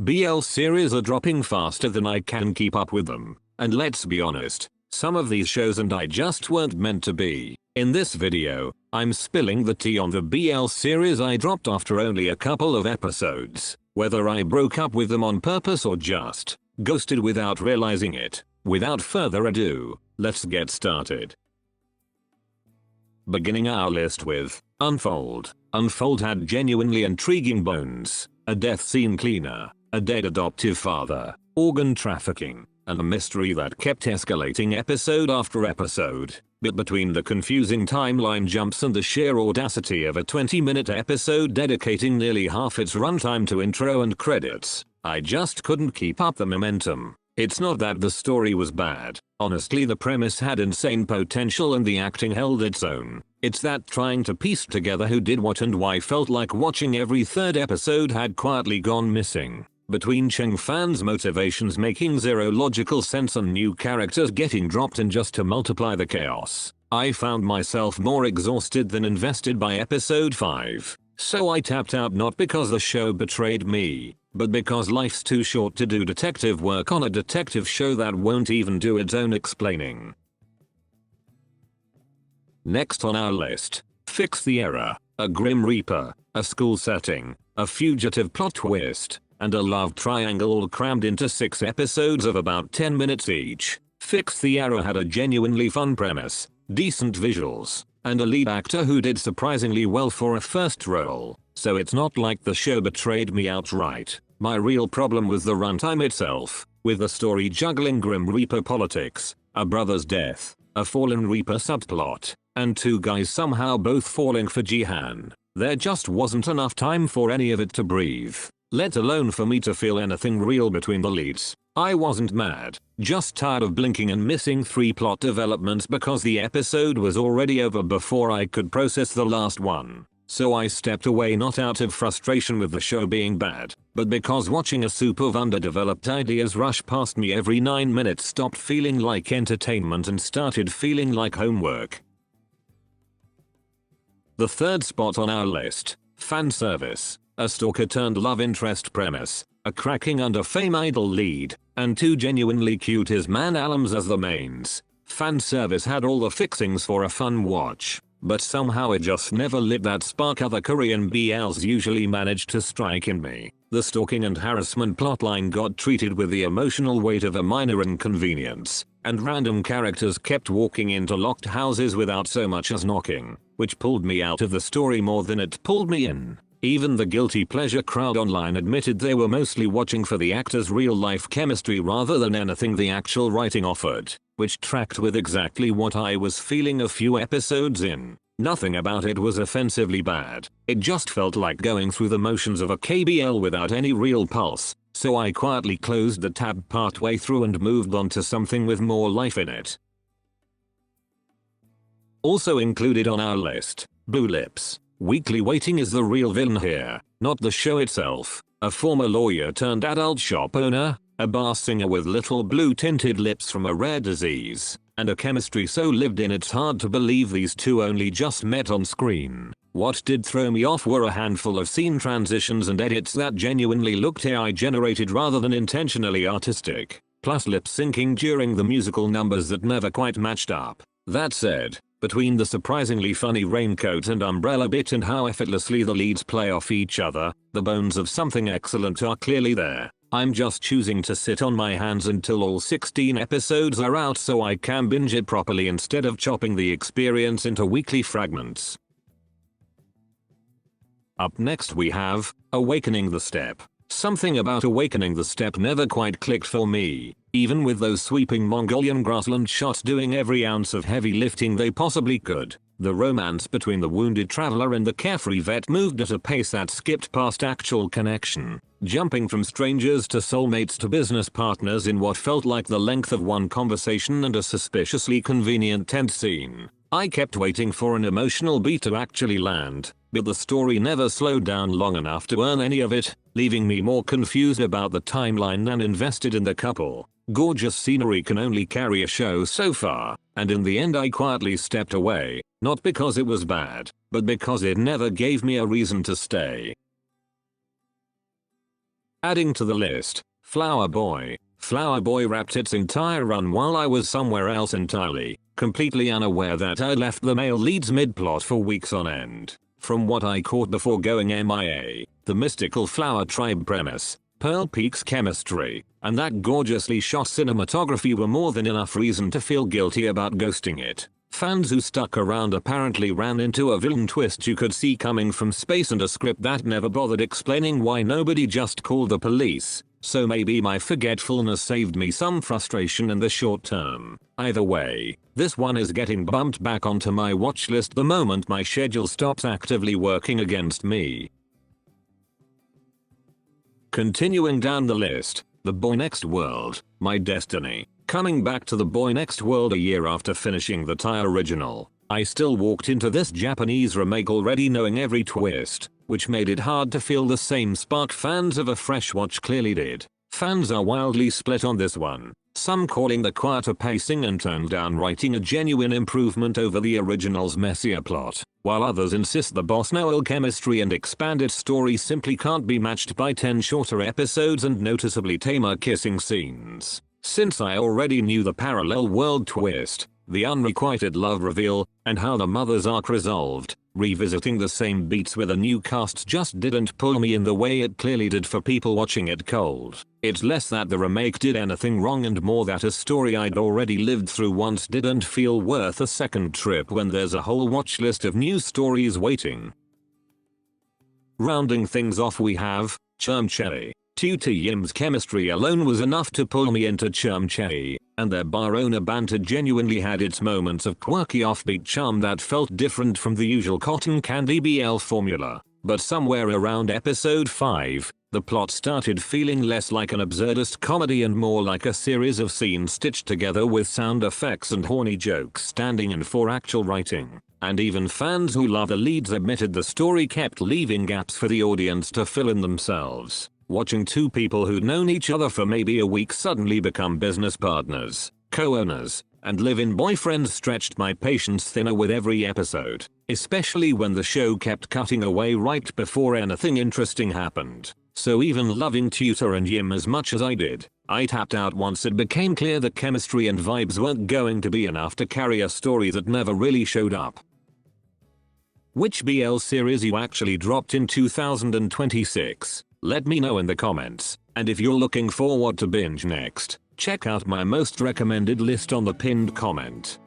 BL series are dropping faster than I can keep up with them. And let's be honest, some of these shows and I just weren't meant to be. In this video, I'm spilling the tea on the BL series I dropped after only a couple of episodes. Whether I broke up with them on purpose or just ghosted without realizing it. Without further ado, let's get started. Beginning our list with Unfold. Unfold had genuinely intriguing bones, a death scene cleaner, a dead adoptive father, organ trafficking, and a mystery that kept escalating episode after episode. But between the confusing timeline jumps and the sheer audacity of a 20-minute episode dedicating nearly half its runtime to intro and credits, I just couldn't keep up the momentum. It's not that the story was bad. Honestly, the premise had insane potential and the acting held its own. It's that trying to piece together who did what and why felt like watching every third episode had quietly gone missing. Between Cheng fans' motivations making zero logical sense and new characters getting dropped in just to multiply the chaos, I found myself more exhausted than invested by episode 5. So I tapped out, not because the show betrayed me, but because life's too short to do detective work on a detective show that won't even do its own explaining. Next on our list, Fix the Error. A Grim Reaper, a school setting, a fugitive plot twist, and a love triangle all crammed into 6 episodes of about 10 minutes each. Fix the Error had a genuinely fun premise, decent visuals, and a lead actor who did surprisingly well for a first role, so it's not like the show betrayed me outright. My real problem was the runtime itself, with the story juggling Grim Reaper politics, a brother's death, a fallen Reaper subplot, and 2 guys somehow both falling for Jihan. There just wasn't enough time for any of it to breathe, let alone for me to feel anything real between the leads. I wasn't mad, just tired of blinking and missing 3 plot developments because the episode was already over before I could process the last one. So I stepped away, not out of frustration with the show being bad, but because watching a soup of underdeveloped ideas rush past me every 9 minutes stopped feeling like entertainment and started feeling like homework. The third spot on our list, Fan Service. A stalker turned love interest premise, a cracking under fame idol lead, and 2 genuinely cute man alums as the mains. Fan Service had all the fixings for a fun watch, but somehow it just never lit that spark other Korean BLs usually manage to strike in me. The stalking and harassment plotline got treated with the emotional weight of a minor inconvenience, and random characters kept walking into locked houses without so much as knocking, which pulled me out of the story more than it pulled me in. Even the guilty pleasure crowd online admitted they were mostly watching for the actors' real-life chemistry rather than anything the actual writing offered, which tracked with exactly what I was feeling a few episodes in. Nothing about it was offensively bad, it just felt like going through the motions of a KBL without any real pulse, so I quietly closed the tab partway through and moved on to something with more life in it. Also included on our list, Blue Lips. Weekly Waiting is the real villain here, not the show itself. A former lawyer turned adult shop owner, a bar singer with little blue tinted lips from a rare disease, and a chemistry so lived in it's hard to believe these 2 only just met on screen. What did throw me off were a handful of scene transitions and edits that genuinely looked AI generated rather than intentionally artistic, plus lip syncing during the musical numbers that never quite matched up. That said, between the surprisingly funny raincoat and umbrella bit and how effortlessly the leads play off each other, the bones of something excellent are clearly there. I'm just choosing to sit on my hands until all 16 episodes are out so I can binge it properly instead of chopping the experience into weekly fragments. Up next we have Awakening the Steppe. Something about Awakening the Steppe never quite clicked for me. Even with those sweeping Mongolian grassland shots doing every ounce of heavy lifting they possibly could, the romance between the wounded traveler and the carefree vet moved at a pace that skipped past actual connection, jumping from strangers to soulmates to business partners in what felt like the length of one conversation and a suspiciously convenient tent scene. I kept waiting for an emotional beat to actually land, but the story never slowed down long enough to earn any of it, leaving me more confused about the timeline than invested in the couple. Gorgeous scenery can only carry a show so far, and in the end I quietly stepped away, not because it was bad, but because it never gave me a reason to stay. Adding to the list, Flower Boy. Flower Boy wrapped its entire run while I was somewhere else entirely, completely unaware that I left the male leads mid-plot for weeks on end. From what I caught before going MIA, the mystical Flower Tribe premise, Pearl Peak's chemistry, and that gorgeously shot cinematography were more than enough reason to feel guilty about ghosting it. Fans who stuck around apparently ran into a villain twist you could see coming from space and a script that never bothered explaining why nobody just called the police, so maybe my forgetfulness saved me some frustration in the short term. Either way, this one is getting bumped back onto my watch list the moment my schedule stops actively working against me. Continuing down the list, The Boy Next World, My Destiny. Coming back to The Boy Next World a year after finishing the Thai original, I still walked into this Japanese remake already knowing every twist, which made it hard to feel the same spark fans of a fresh watch clearly did. Fans are wildly split on this one, some calling the quieter pacing and toned down writing a genuine improvement over the original's messier plot, while others insist the Boss-Noel chemistry and expanded story simply can't be matched by 10 shorter episodes and noticeably tamer kissing scenes. Since I already knew the parallel world twist, the unrequited love reveal, and how the mother's arc resolved, revisiting the same beats with a new cast just didn't pull me in the way it clearly did for people watching it cold. It's less that the remake did anything wrong and more that a story I'd already lived through once didn't feel worth a second trip when there's a whole watch list of new stories waiting. Rounding things off we have Chumcheri. Tutor Yim's chemistry alone was enough to pull me into Chumcheri, and their bar owner banter genuinely had its moments of quirky offbeat charm that felt different from the usual cotton candy BL formula. But somewhere around episode 5, the plot started feeling less like an absurdist comedy and more like a series of scenes stitched together with sound effects and horny jokes standing in for actual writing. And even fans who love the leads admitted the story kept leaving gaps for the audience to fill in themselves. Watching two people who'd known each other for maybe a week suddenly become business partners, co-owners, and live-in boyfriends stretched my patience thinner with every episode, especially when the show kept cutting away right before anything interesting happened. So even loving Tutor and Yim as much as I did, I tapped out once it became clear the chemistry and vibes weren't going to be enough to carry a story that never really showed up. Which BL series you actually dropped in 2026? Let me know in the comments, and if you're looking forward to binge next, check out my most recommended list on the pinned comment.